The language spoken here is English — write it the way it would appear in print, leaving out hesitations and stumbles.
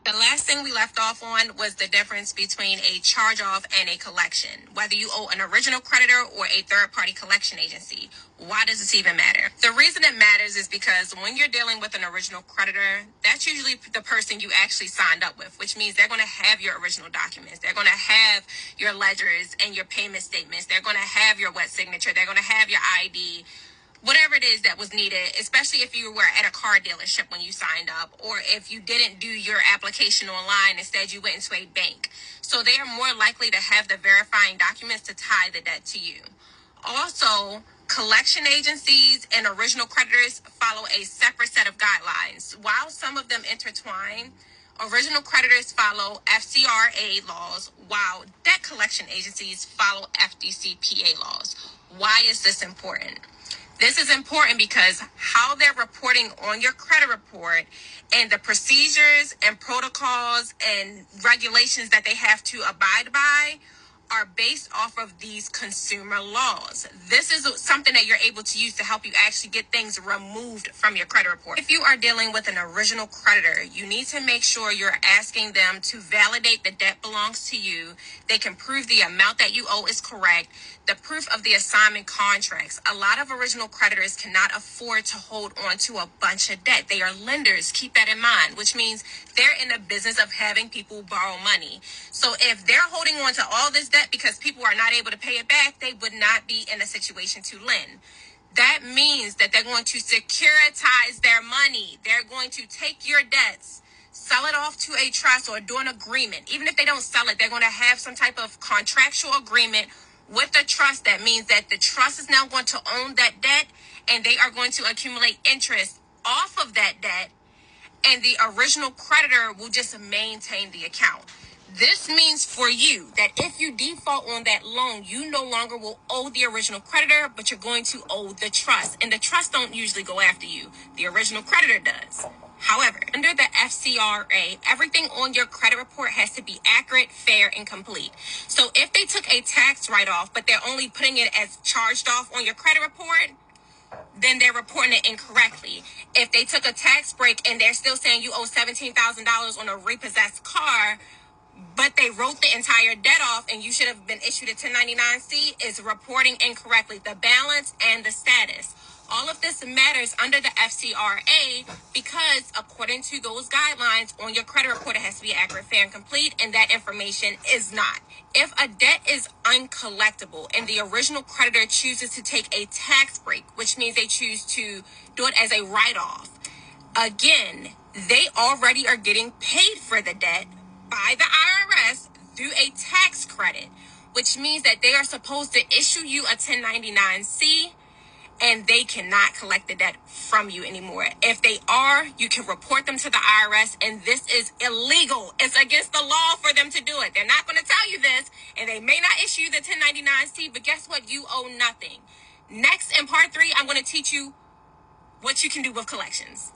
The last thing we left off on was the difference between a charge-off and a collection, whether you owe an original creditor or a third-party collection agency. Why does this even matter? The reason it matters is because when you're dealing with an original creditor, that's usually the person you actually signed up with, which means they're going to have your original documents. They're going to have your ledgers and your payment statements. They're going to have your wet signature. They're going to have your ID. Whatever it is that was needed, especially if you were at a car dealership when you signed up, or if you didn't do your application online, instead you went into a bank. So they are more likely to have the verifying documents to tie the debt to you. Also, collection agencies and original creditors follow a separate set of guidelines. While some of them intertwine, original creditors follow FCRA laws, while debt collection agencies follow FDCPA laws. Why is this important? This is important because how they're reporting on your credit report and the procedures and protocols and regulations that they have to abide by are based off of these consumer laws. This is something that you're able to use to help you actually get things removed from your credit report. If you are dealing with an original creditor, you need to make sure you're asking them to validate the debt belongs to you. They can prove the amount that you owe is correct. The proof of the assignment contracts. A lot of original creditors cannot afford to hold on to a bunch of debt. They are lenders. Keep that in mind, which means they're in the business of having people borrow money. So if they're holding on to all this debt because people are not able to pay it back, they would not be in a situation to lend. That means that they're going to securitize their money. They're going to take your debts, sell it off to a trust or do an agreement. Even if they don't sell it, they're going to have some type of contractual agreement with the trust. That means that the trust is now going to own that debt and they are going to accumulate interest off of that debt, and the original creditor will just maintain the account. This means for you that if you default on that loan, you no longer will owe the original creditor, but you're going to owe the trust. And the trust don't usually go after you. The original creditor does. However, under the FCRA, everything on your credit report has to be accurate, fair, and complete. So if they took a tax write-off, but they're only putting it as charged off on your credit report, then they're reporting it incorrectly. If they took a tax break and they're still saying you owe $17,000 on a repossessed car, but they wrote the entire debt off and you should have been issued a 1099-C, is reporting incorrectly the balance and the status. All of this matters under the FCRA because according to those guidelines on your credit report, it has to be accurate, fair, and complete, and that information is not. If a debt is uncollectible and the original creditor chooses to take a tax break, which means they choose to do it as a write-off, again, they already are getting paid for the debt by the IRS through a tax credit, which means that they are supposed to issue you a 1099-C and they cannot collect the debt from you anymore. If they are, you can report them to the IRS, and this is illegal. It's against the law for them to do it. They're not going to tell you this, and they may not issue the 1099-C, but guess what? You owe nothing. Next, in part 3, I'm going to teach you what you can do with collections.